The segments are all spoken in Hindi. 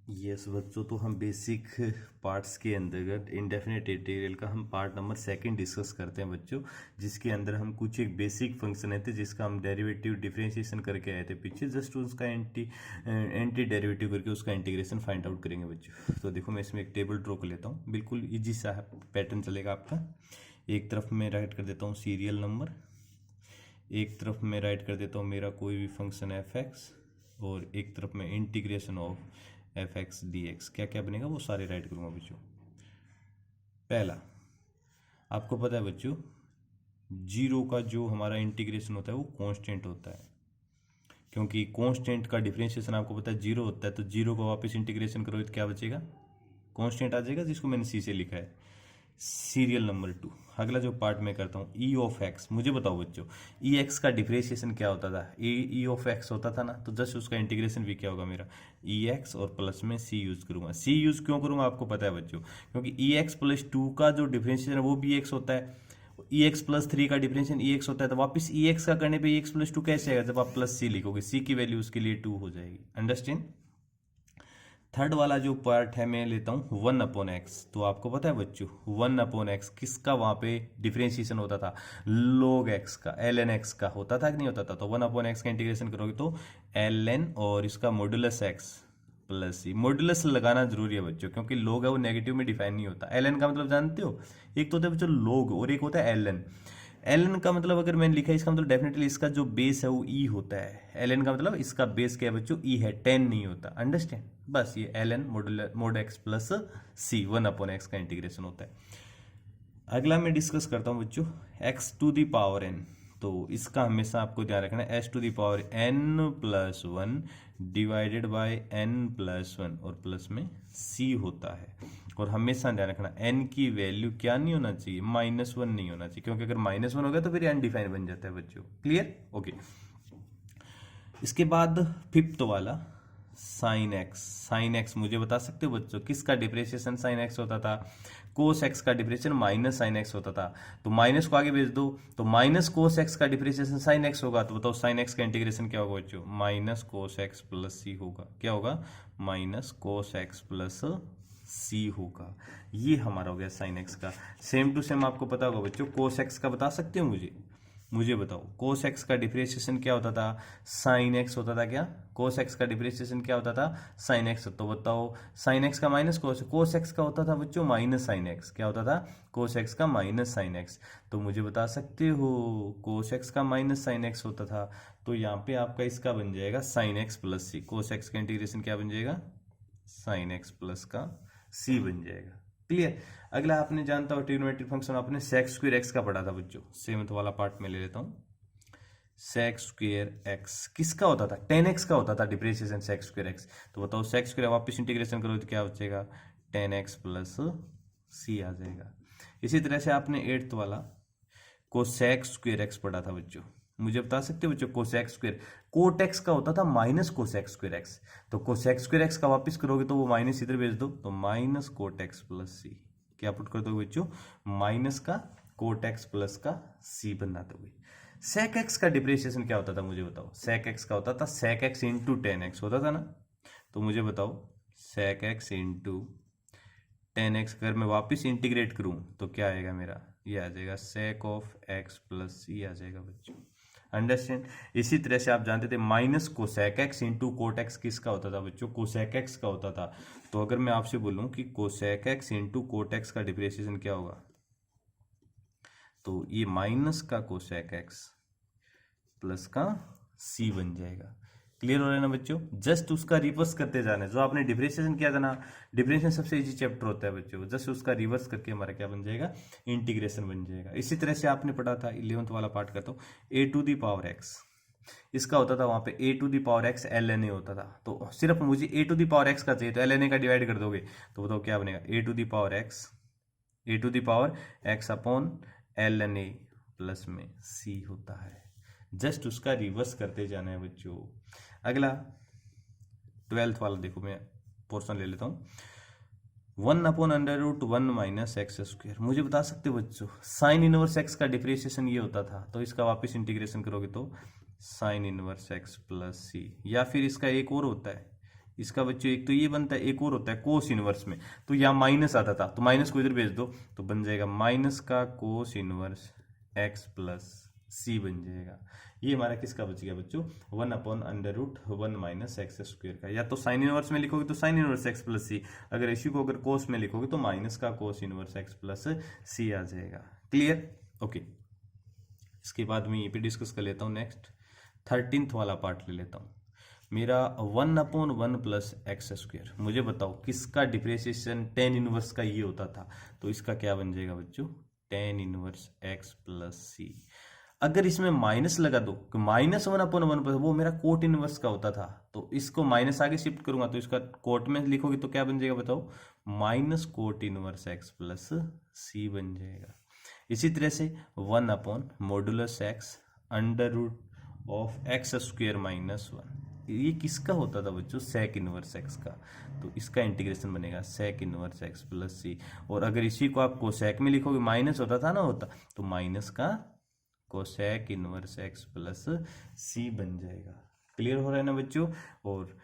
यस बच्चों, तो हम बेसिक पार्ट्स के अंतर्गत इंडेफिनेट इंटीग्रल का हम पार्ट नंबर सेकंड डिस्कस करते हैं बच्चों, जिसके अंदर हम कुछ एक बेसिक फंक्शन है थे जिसका हम डेरिवेटिव डिफरेंशिएशन करके आए थे पीछे। जस्ट उसका एंटी डेरिवेटिव करके उसका इंटीग्रेशन फाइंड आउट करेंगे बच्चों। तो देखो मैं इसमें एक टेबल ड्रॉ कर लेता हूँ, बिल्कुल ईजी सा पैटर्न चलेगा आपका। एक तरफ मैं राइट कर देता हूँ सीरियल नंबर, एक तरफ मैं राइट कर देता हूँ मेरा कोई भी फंक्शन एफ एक्स, और एक तरफ मैं integration of F x D x, क्या क्या बनेगा वो सारे राइट करूँगा बच्चों। पहला, आपको पता है बच्चों, जीरो का जो हमारा इंटीग्रेशन होता है वो कांस्टेंट होता है, क्योंकि कांस्टेंट का डिफरेंशिएशन आपको पता है जीरो होता है। तो जीरो को वापस इंटीग्रेशन करोगे तो क्या बचेगा, कांस्टेंट आ जाएगा, जिसको मैंने सी से लिखा है। सीरियल नंबर 2, अगला जो पार्ट मैं करता हूँ ई ऑफ एक्स। मुझे बताओ बच्चों, ई एक्स का डिफरेंशिएशन क्या होता था, ई ऑफ एक्स होता था ना, तो जस्ट उसका इंटीग्रेशन भी क्या होगा मेरा, ई एक्स और प्लस में सी यूज करूंगा। सी यूज क्यों करूंगा आपको पता है बच्चों, क्योंकि ई एक्स प्लस टू का जो डिफरेंशिएशन है वो भी एक्स होता है, ई एक्स प्लस थ्री का डिफरेंशिएशन ई एक्स होता है। तो वापस ई एक्स का करने पे ई एक्स प्लस टू कैसे आएगा, जब आप प्लस सी लिखोगे, सी की वैल्यू उसके लिए 2 हो जाएगी। अंडरस्टैंड। थर्ड वाला जो पार्ट है मैं लेता हूँ 1/x। तो आपको पता है बच्चों 1/x किसका वहां पे डिफरेंशिएशन होता था, log x का, ln x का होता था कि नहीं होता था। तो 1/x का इंटीग्रेशन करोगे तो ln और इसका मॉडुलस x प्लस सी। मॉडुलस लगाना जरूरी है बच्चों, क्योंकि log है वो नेगेटिव में डिफाइन नहीं होता। ln का मतलब जानते हो, एक तो होता है बच्चों log और एक होता है ln। एलन का मतलब अगर मैंने लिखा है, इसका मतलब डेफिनेटली इसका जो बेस है वो ई होता है। एलन का मतलब इसका बेस क्या है बच्चों, ई है, 10 नहीं होता। अंडरस्टैंड। बस ये Elon mode x plus c 1/x का इंटीग्रेशन होता है। अगला मैं डिस्कस करता हूँ बच्चों x to the power n. तो इसका हमेशा आपको ध्यान रखना है, s to the power n plus one divided by n plus one, और प्लस में सी होता है। और हमेशा ध्यान रखना एन की वैल्यू क्या नहीं होना चाहिए, -1 नहीं होना चाहिए, क्योंकि अगर -1 हो गया तो फिर अनडिफाइंड बन जाता है बच्चों। Clear, okay. इसके बाद फिफ्थ वाला साइन एक्स। साइन एक्स मुझे बता सकते हो बच्चों किसका डिप्रेशिएशन साइन एक्स होता था, कोस एक्स का डिप्रेशिएशन माइनस साइन एक्स होता था। तो माइनस को आगे भेज दो तो माइनस कोस एक्स का डिप्रेशिएशन साइन एक्स होगा। तो बताओ साइन एक्स का इंटीग्रेशन क्या होगा बच्चों, माइनस कोस एक्स प्लस सी होगा। क्या होगा, माइनस कोस एक्स प्लस सी होगा। ये हमारा हो गया साइन एक्स का। सेम टू सेम आपको पता होगा बच्चों, कोस एक्स का बता सकते हो मुझे बताओ कोस एक्स का डिफरेंशिएशन क्या होता था, साइन एक्स होता था। क्या कोस एक्स का डिफरेंशिएशन क्या होता था, साइन एक्स। तो बताओ साइन एक्स का माइनस कोस एक्स का होता था बच्चों माइनस साइन एक्स। क्या होता था, कोस एक्स का माइनस साइन एक्स। तो मुझे बता सकते हो कोस एक्स का माइनस साइन एक्स होता था। तो यहाँ पे आपका इसका बन जाएगा sine x plus c. Cos x का इंटीग्रेशन क्या बन जाएगा, साइन एक्स प्लस का सी बन जाएगा। क्लियर। अगला आपने जानता हो ट्रिग्नोमेट्रिक फंक्शन, आपने सेक स्क्वायर एक्स का पढ़ा था बच्चों। सेवंथ वाला पार्ट में ले लेता हूं। सेक स्क्वायर एक्स किसका होता था, 10x का होता था डिप्रेशिएशन सेक स्क्वायर एक्स। तो बताओ सेक स्क्वायर वापस इंटीग्रेशन करो तो क्या बचेगा, 10x प्लस सी आ जाएगा। इसी तरह से आपने एट्थ वाला कोसेक स्क्वायर एक्स पढ़ा था बच्चों। मुझे बता सकते हो बच्चों कोसेक स्क्वायर, कोट एक्स का होता था माइनस कोसेक स्क्वायर एक्स। तो कोसेक स्क्वायर एक्स का वापस करोगे तो वो माइनस इधर भेज दो, तो माइनस कोट एक्स प्लस सी। क्या पुट कर दोगे बच्चों, माइनस का कोट एक्स प्लस का सी बना दोगे। सेक एक्स का डिप्रेशिएशन क्या होता था मुझे बताओ, सेक एक्स का होता था सेक एक्स इंटू 10x होता था ना। तो मुझे बताओ सेक एक्स इंटू 10x अगर मैं वापस इंटीग्रेट करूं तो क्या आएगा मेरा, ये आ जाएगा सेक ऑफ एक्स प्लस सी आ जाएगा बच्चों। अंडरस्टैंड। इसी तरह से आप जानते थे minus cosec x into cot x किसका होता था बच्चों, कोसेक एक्स का होता था। तो अगर मैं आपसे बोलूं कि cosec x into cot x का डिप्रेशिएशन क्या होगा, तो ये माइनस का कोसेक एक्स प्लस का सी बन जाएगा। क्लियर हो रहा है ना बच्चों, जस्ट उसका रिवर्स करते जाना है। जो आपने डिफरेंशिएशन किया था ना, डिफरेंशिएशन सबसे इजी चैप्टर होता है बच्चों, जस्ट उसका रिवर्स करके हमारा क्या बन जाएगा, इंटीग्रेशन बन जाएगा। इसी तरह से आपने पढ़ा था 11th वाला पार्ट करता हूँ, a to the power x. इसका होता था वहां पे a to the power x l n a होता था। तो सिर्फ मुझे a to the power x का चाहिए, तो एल एन ए का डिवाइड कर दोगे तो बताओ क्या बनेगा, a to the power x, a to the power x upon l n a plus में सी होता है। जस्ट उसका रिवर्स करते जाना है बच्चों। अगला 12th वाला देखो, मैं पोर्शन ले लेता हूँ, 1/√1 माइनस एक्स स्क्वायर। मुझे बता सकते हो बच्चों साइन इनवर्स एक्स का डिफरेंशिएशन ये होता था। तो इसका वापस इंटीग्रेशन करोगे तो sine inverse x plus c, या फिर इसका एक और होता है, इसका बच्चों एक तो ये बनता है, एक और होता है कोस इनवर्स में, तो यहाँ माइनस आता था तो माइनस को इधर भेज दो तो बन जाएगा माइनस का cos inverse x plus c बन जाएगा। ये हमारा किसका बच गया बच्चों, 1/√1 माइनस एक्स स्क्वायर का। या तो साइन इनवर्स में लिखोगे तो साइन इनवर्स एक्स प्लस सी, अगर इसी को अगर कोस में लिखोगे तो माइनस का कोस इनवर्स एक्स प्लस सी आ जाएगा। Clear, okay. इसके बाद मैं ये पे डिस्कस कर लेता हूँ नेक्स्ट 13th वाला पार्ट ले लेता हूँ। मेरा 1/1 प्लस एक्स स्क्वायर, मुझे बताओ किसका डिफरेंशिएशन टेन इनवर्स का ये होता था, तो इसका क्या बन जाएगा बच्चों, टेन इनवर्स एक्स प्लस सी। अगर इसमें माइनस लगा दो कि -1/1 प्लस, वो मेरा कोट इनवर्स का होता था, तो इसको माइनस आगे शिफ्ट करूंगा तो इसका कोट में लिखोगे तो क्या बन जाएगा बताओ, minus cot inverse x plus c बन जाएगा। इसी तरह से 1/(x (x² -1), ये किसका होता था बच्चों, सेक इनवर्स एक्स का, तो इसका इंटीग्रेशन बनेगा sec inverse x plus c. और अगर इसी को आप कोसेक में लिखोगे, माइनस होता था ना, होता तो माइनस का cosec inverse x plus c बन जाएगा। क्लियर हो रहा है ना बच्चों। और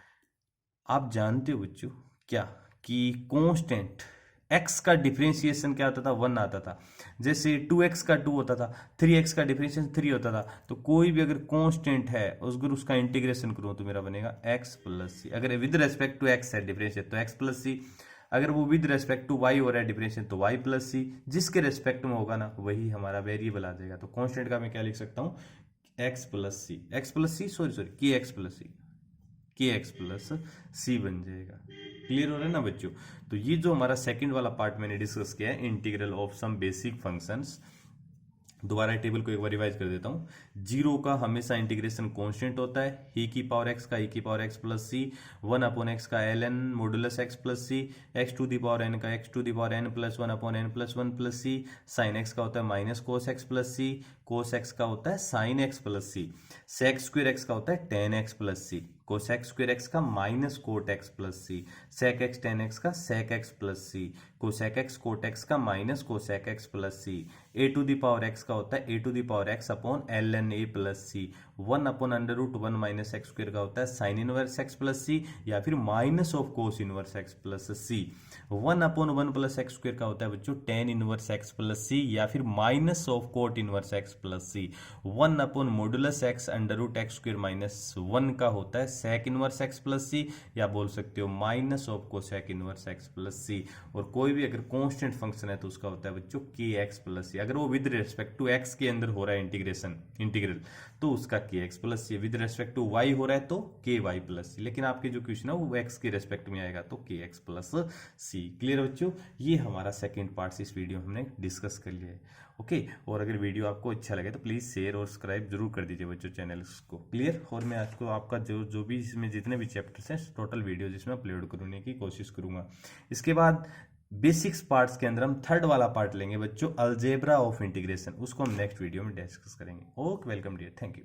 आप जानते हो बच्चों क्या कि कांस्टेंट x का डिफरेंशिएशन क्या आता था, 1 आता था। जैसे 2x का 2 होता था, 3x का डिफरेंशिएशन 3 होता था। तो कोई भी अगर कांस्टेंट है उसका इंटीग्रेशन करूँ तो मेरा बनेगा x प्लस सी। अगर विद रेस्पेक्ट टू x है डिफरेंशिएट तो x प्लस सी, अगर वो विद रेस्पेक्ट टू y हो रहा है डिफरेंशिएशन तो y प्लस सी। जिसके रेस्पेक्ट में होगा ना वही हमारा वेरिएबल आ जाएगा। तो कांस्टेंट का मैं क्या लिख सकता हूँ, x प्लस सी सॉरी के एक्स प्लस सी बन जाएगा। क्लियर हो रहा है ना बच्चों। तो ये जो हमारा सेकंड वाला पार्ट मैंने डिस्कस किया है, integral of some basic functions. दोबारा टेबल को एक बार रिवाइज कर देता हूँ। जीरो का हमेशा इंटीग्रेशन कांस्टेंट होता है, e की पावर x का e की power x plus c, 1/x का ln modulus x plus c, x to the power n का x to the power n plus 1/n plus 1 plus c, sine x का होता है minus cos x plus c, cos x का होता है sine x plus c, sec square x का होता है tan x plus c, cosec square x का minus cot x plus c, sec x tan x का sec x plus c, cosec x cot x का minus cosec x plus c, a to the power x का होता है a to the power x upon ln a plus c, 1/√1 minus x square का होता है sine inverse x plus c, या फिर minus of cos inverse x plus c. 1/1 plus x square का होता है बच्चों tan inverse x plus c, या फिर minus of cot inverse x plus c. 1/मॉडुलस x √x² माइनस 1 का होता है sec inverse x plus c, या बोल सकते हो minus of cosec inverse x plus c. और कोई भी अगर कांस्टेंट फंक्शन है तो उसका होता है बच्चों के एक्स प्लस सी। अगर वो विद रेस्पेक्ट टू x के अंदर हो रहा है इंटीग्रल तो उसका k x plus c, with respect to y हो रहा है तो के वाई प्लस सी। लेकिन आपके जो क्वेश्चन है वो x के रेस्पेक्ट में आएगा तो के एक्स प्लस सी। क्लियर बच्चों, ये हमारा सेकंड पार्ट इस वीडियो में हमने डिस्कस कर लिया है। ओके, और अगर वीडियो आपको अच्छा लगे तो प्लीज़ शेयर और सब्सक्राइब जरूर कर दीजिए बच्चों चैनल्स को। क्लियर, और मैं आपको आपका जो भी इसमें जितने भी चैप्टर्स हैं टोटल वीडियो जिसमें अपलोड करने की कोशिश करूंगा। इसके बाद बेसिक्स पार्ट्स के अंदर हम थर्ड वाला पार्ट लेंगे बच्चों, अलजेब्रा ऑफ इंटीग्रेशन। उसको हम नेक्स्ट वीडियो में डिस्कस करेंगे। Okay, welcome dear, thank you.